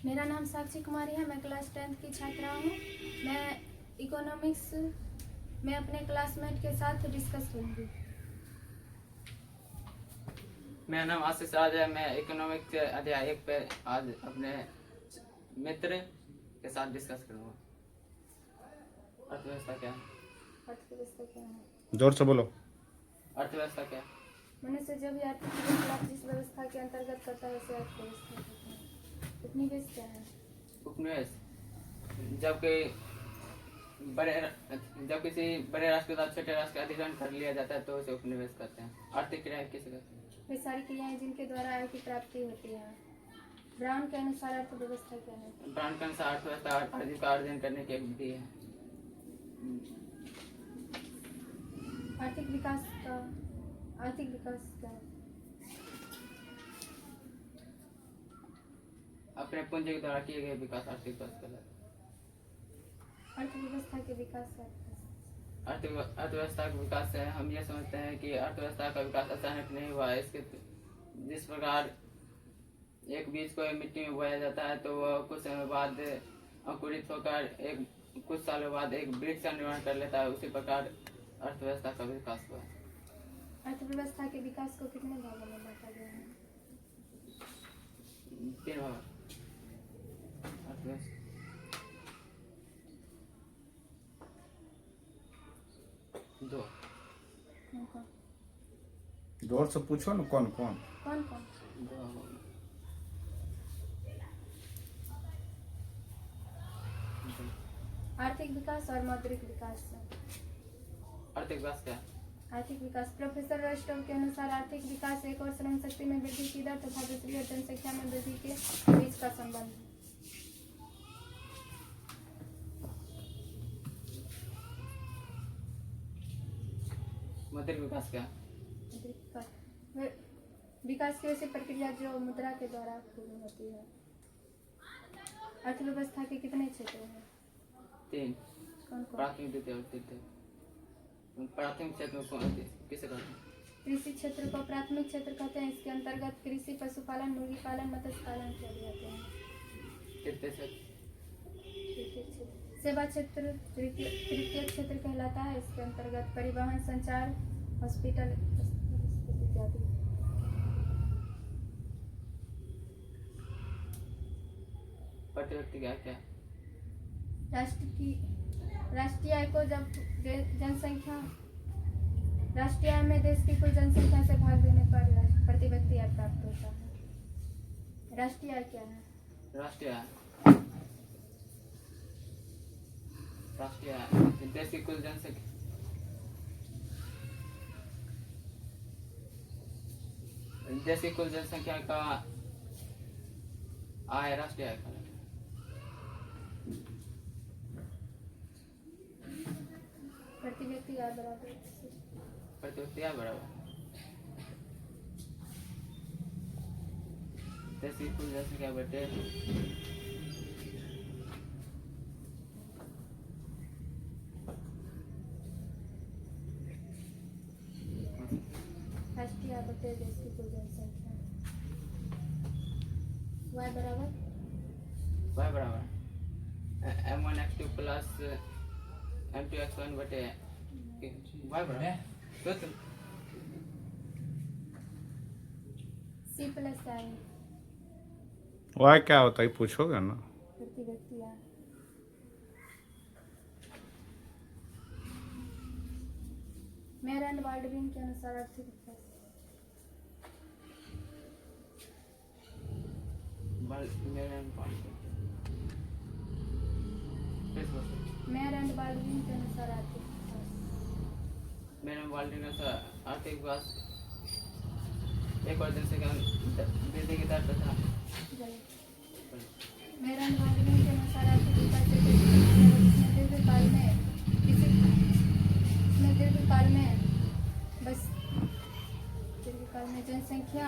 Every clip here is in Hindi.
मेरा नाम साक्षी कुमारी है। मैं क्लास 10th की छात्रा हूँ। मैं इकोनॉमिक्स में अपने क्लासमेट के साथ डिस्कस करूँगी। मेरा नाम आशीष राज है। मैं इकोनॉमिक्स के अध्याय 1 पे आज अपने मित्र के साथ डिस्कस करूँगा। अर्थव्यवस्था क्या है? अर्थव्यवस्था क्या है? जोर से बोलो। अर्थव्यवस्था क्या है? मनुष्य जब भी आर्थिक क्रियाकलाप जिस व्यवस्था के अंतर्गत करता है उसे अर्थव्यवस्था कहते हैं। उपनिवेश क्या है? उपनिवेश जब किसी बड़े राष्ट्र के साथ छोटे राष्ट्र का अधिग्रहण कर लिया जाता है तो उसे उपनिवेश कहते हैं। आर्थिक क्रियाएं किसे कहते हैं? वे सारी क्रियाएं जिनके द्वारा आय की प्राप्ति होती है। ब्राउन के अनुसार अर्थव्यवस्था क्या है? ब्राउन के अनुसार अर्थव्यवस्था आजीविका अर्जन करने की एक विधि है। आर्थिक विकास क्या है? अपने पूंजी के द्वारा किए गए विकास आर्थिक विकास कहलाता है। अर्थव्यवस्था के विकास का अर्थव्यवस्था के विकास से हम ये समझते हैं कि अर्थव्यवस्था का विकास अचानक नहीं हुआ है। इसके जिस प्रकार एक बीज को मिट्टी में बोया जाता है तो वह कुछ समय बाद अंकुरित होकर कुछ सालों बाद एक वृक्ष का निर्माण कर लेता है, उसी प्रकार अर्थव्यवस्था का विकास हुआ है। अर्थव्यवस्था के विकास को कितने भागों में बांटा गया है? 3 भाग। अर्थव्यवस्था 2। जोर से पूछो ना, कौन कौन? 2 आर्थिक विकास और मौद्रिक विकास। आर्थिक विकास क्या है? आर्थिक विकास प्रोफेसर रॉस्टोव के अनुसार आर्थिक विकास एक और श्रम शक्ति में वृद्धि की दर तथा दूसरी और जनसंख्या में वृद्धि के बीच का संबंध है। मौद्रिक विकास क्या है? विकास की ऐसी प्रक्रिया जो मुद्रा के द्वारा पूर्ण होती है। अर्थव्यवस्था के कितने क्षेत्र हैं? 3। कौन कौन? प्राथमिक, द्वितीय और तृतीय। प्राथमिक क्षेत्र में किसे कहते हैं? कृषि क्षेत्र को प्राथमिक क्षेत्र कहते हैं। इसके अंतर्गत कृषि, पशुपालन, मुर्गी पालन, मत्स्य पालन किए जाते हैं। तृतीय क्षेत्र सेवा क्षेत्र तृतीय क्षेत्र कहलाता है। इसके अंतर्गत परिवहन, संचार, हॉस्पिटल इत्यादि। प्रतिव्यक्ति क्या है? राष्ट्रीय आय को जब राष्ट्रीय आय में देश की कुल जनसंख्या से भाग देने पर प्रति व्यक्ति आय प्राप्त होता है। राष्ट्रीय आय क्या है? राष्ट्रीय आय देश की कुल जनसंख्या। देश की कुल जनसंख्या का आय राष्ट्रीय आय कहलाता है। प्रति व्यक्ति आय बराबर देश की कुल जनसंख्या बटे राष्ट्रीय आय बटे देश की कुल जनसंख्या। y बराबर m1x2 प्लस m2x1 बटे y बराबर c प्लस आई। वाह क्या होता है पूछोगे ना। प्रति व्यक्ति आय। मेयर एंड बाल्डविन के अनुसार आर्थिक विकास। मेयर एंड बाल्डविन के अनुसार आर्थिक विकास। मेयर एंड बाल्डविन के अनुसार आर्थिक विकास एक और जनसंख्या वृद्धि की दर तथा मेयर एंड बाल्डविन के अनुसार आर्थिक विकास दीर्घकाल में जनसंख्या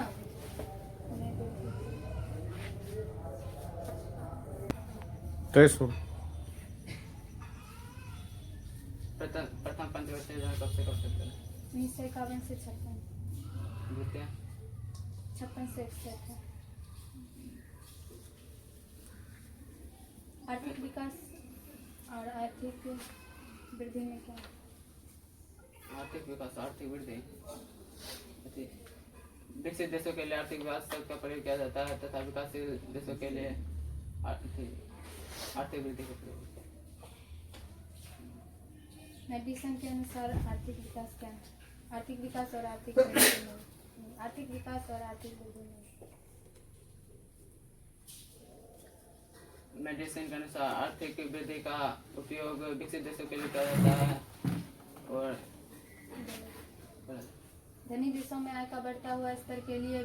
प्रथम पंचवर्षीय योजना कब से कब तक चला? 1951 से 56। द्वितीय 56 से 61 है। आर्थिक विकास और आर्थिक वृद्धि में क्या? आर्थिक विकास, आर्थिक वृद्धि। विकसित देशों के लिए आर्थिक विकास शब्द का प्रयोग किया जाता है तथा विकासशील देशों के लिए आर्थिक वृद्धि का प्रयोग। मेडिसन के अनुसार आर्थिक विकास क्या है? आर्थिक विकास और आर्थिक वृद्धि में, आर्थिक विकास और आर्थिक वृद्धि में। मेडिसिन के अनुसार आर्थिक वृद्धि का उपयोग विकसित देशों के लिए किया जाता है और धनी देशों में आय का बढ़ता हुआ स्तर के लिए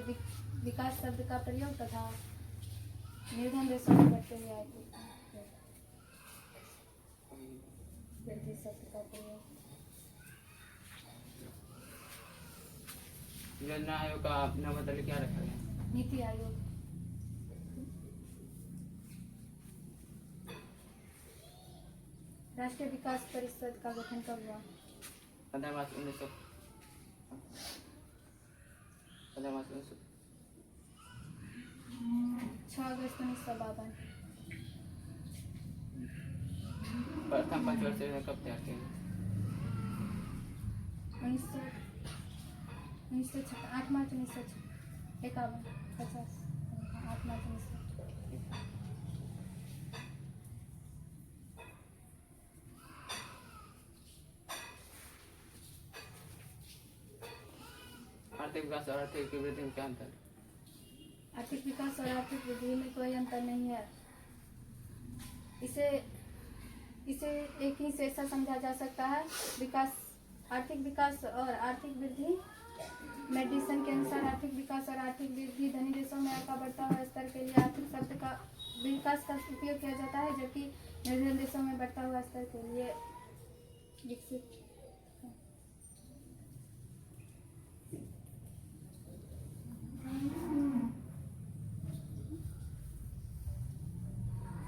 विकास शब्द का प्रयोग तथा निर्धन देशों में बढ़ते हुए आय वृद्धि शब्द का प्रयोग। योजना आयोग का नाम बदल क्या रखा गया? नीति आयोग। राष्ट्रीय विकास परिषद का गठन कब हुआ? 15 मार्च 1900। 6 अगस्त 1952। प्रथम पंचवर्षीय योजना कब तैयार किया? 8 मार्च 1951। 50। 8 मार्च 1951। आर्थिक विकास और आर्थिक वृद्धि में क्या अंतर? आर्थिक विकास और आर्थिक वृद्धि में कोई अंतर नहीं है। इसे एक ही से ऐसा समझा जा सकता है। आर्थिक विकास और आर्थिक वृद्धि। मेडिसन के अनुसार आर्थिक विकास और आर्थिक वृद्धि धनी देशों में आय का बढ़ता हुआ स्तर के लिए आर्थिक शब्द का विकास का उपयोग किया जाता है, जबकि निर्धन देशों में बढ़ता हुआ स्तर के लिए विकसित।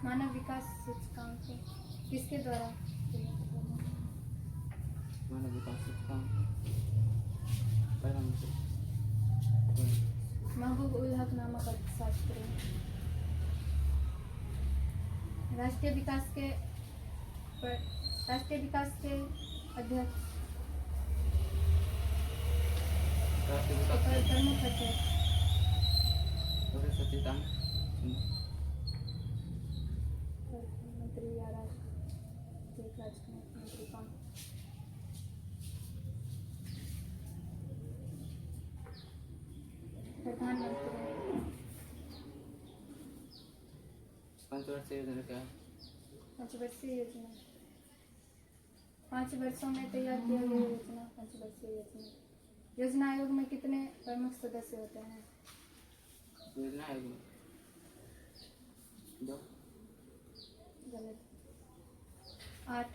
मानव विकास सूचकांक किसके द्वारा? मानव विकास सूचकांक प्रधानमंत्री महबूब उल हक नामक अर्थशास्त्री। राष्ट्रीय विकास के अध्यक्ष राष्ट्रीय विकास प्रमुख अध्यक्ष सचिदान मंत्री या राष्ट्रीय कौन? प्रधानमंत्री। पंचवर्षीय योजना क्या है? पंचवर्षीय योजना 5 वर्षों में तैयार किया गया योजना। पंचवर्षीय योजना। योजना आयोग में कितने प्रमुख सदस्य होते हैं? योजना आयोग में 2। गलत। 8।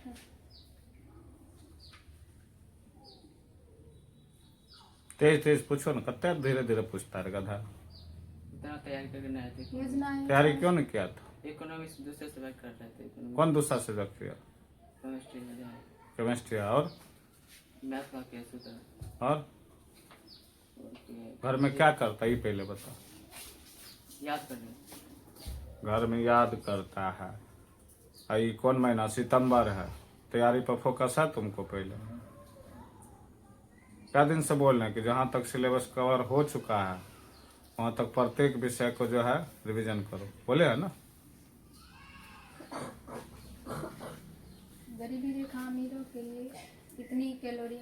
तेज तेज पूछो ना, कत्ते धीरे धीरे पूछता है गधा। इतना तैयारी करके नहीं आए थे। योजना आयोग तैयारी क्यों नहीं किया था? इकोनॉमिक्स दूसरे से कर रहे थे। कौन दूसरा सब्जेक्ट किया? केमिस्ट्री में जाए, केमिस्ट्री और मैथ का केस होता है। और घर में क्या करता है ये पहले बता। याद करने घर में याद करता है। ये कौन महीना? सितंबर है। तैयारी पर फोकस है तुमको? पहले क्या दिन से बोल रहे हैं कि जहाँ तक सिलेबस कवर हो चुका है वहाँ तक प्रत्येक विषय को जो है रिवीजन करो, बोले है ना। गरीबी रेखा अमीरों के लिए कितनी कैलोरी?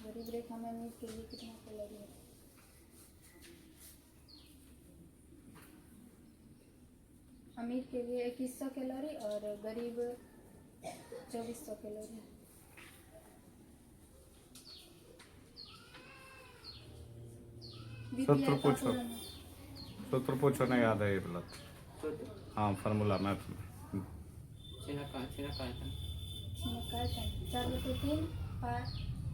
गरीब रेखा में अमीर के लिए कितना कैलोरी है? अमीर के लिए 2100 कैलोरी और गरीब 2400 कैलोरी। सूत्र पूछो, सूत्र पूछो ना, याद है ये बोला। सूत्र हाँ, फार्मूला मैथ में। छिनकायतन 4/3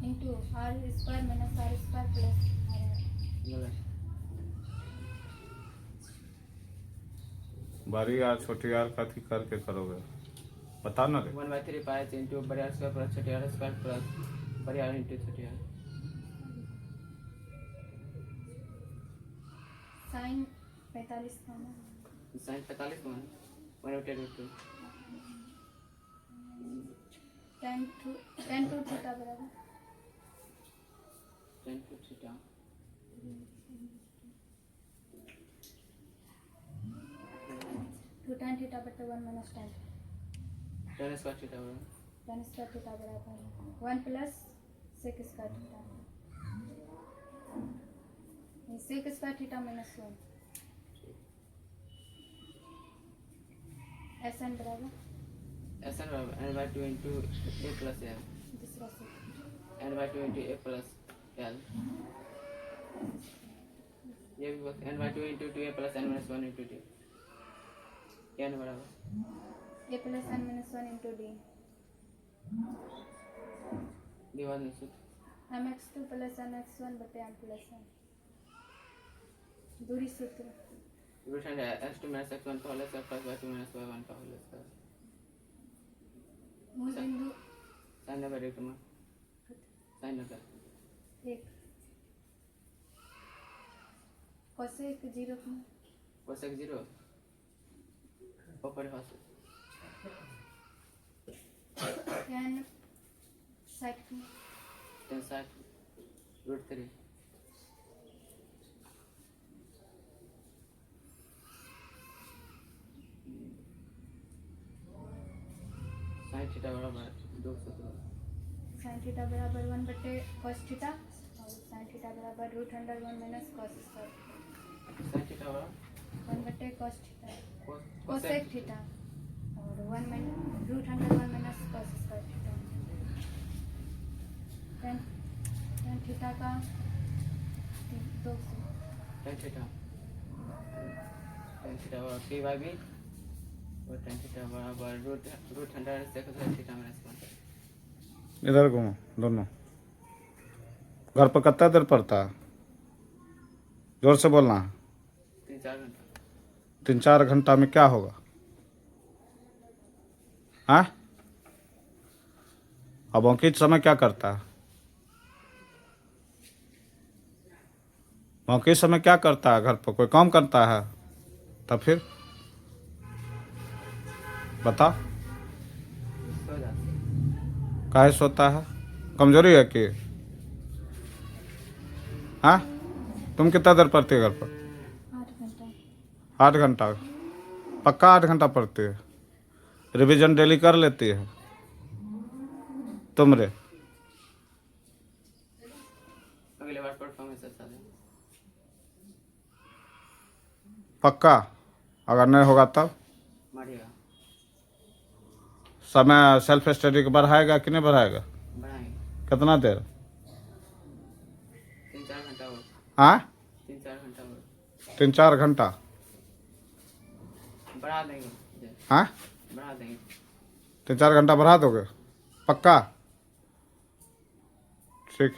into r square minus r square plus गलत। बड़ी यार छोटी यार कथी करके करोगे बता ना रे। 1/3 पाई इंटू बड़े आर स्क्वायर प्लस छोटे आर स्क्वायर प्लस बड़े आर इंटू छोटे आर। साइन 45 का साइन 45 मान 1/√2 tan 2 थीटा बराबर 10 to theta 2 tan थीटा बटे 1 माइनस tan 10 square theta बराबर tan स्क्वायर थीटा बराबर 1 plus sec square theta sec square theta minus 1 Sn बराबर Sn बराबर n/2 into a plus l दूसरा सूत्र n/2 into a plus l ये भी बस n/2 into 2a plus n minus 1 into d n बराबर a plus n minus 1 into D विभाजन सूत्र mx2 प्लस mx1 बटे m प्लस 1 दूरी सूत्र root and s2 minus x1 का whole square plus y2 minus y1 का होल स्क्वायर मूल बिंदु साइन नंबर एक में साइन नंबर 1 cosec 0 cosec 0 ऊपर हाथ tan 60 tan 60 root 3 sine theta बराबर 217 sin थीटा बराबर 1 बटे cos थीटा और sin थीटा बराबर √1 minus cos square sine theta बराबर 1 बटे cos theta cosec cosec theta और 1 minus √1 minus cos square theta tan theta का 200 tan थीटा बराबर p by b और tan थीटा बराबर √100 sec थीटा minus 1 इधर घूमो दोनों। घर पर कितना देर पड़ता है? जोर से बोलना है। 3-4 घंटा 3-4 घंटा में क्या होगा? हाँ, अब बाकी समय क्या करता है? बाकी समय क्या करता है? घर पर कोई काम करता है? तब फिर बता, सो जाते काहे सोता है? कमजोरी है कि? हाँ, तुम कितना देर पढ़ती है घर पर? 8 घंटा 8 घंटा पक्का 8 घंटा पढ़ती है? रिवीजन डेली कर लेती है तुम रे? अगले बार परफॉर्मेंस अच्छा दे पक्का? अगर नहीं होगा तब मारिएगा समय सेल्फ स्टडी को बढ़ाएगा कि नहीं बढ़ाएगा? बढ़ाएंगे कितना देर? 3-4 घंटा और हाँ, 3-4 घंटा और 3-4 घंटा बढ़ा देंगे हाँ, बढ़ा देंगे 3-4 घंटा बढ़ा दोगे पक्का? ठीक।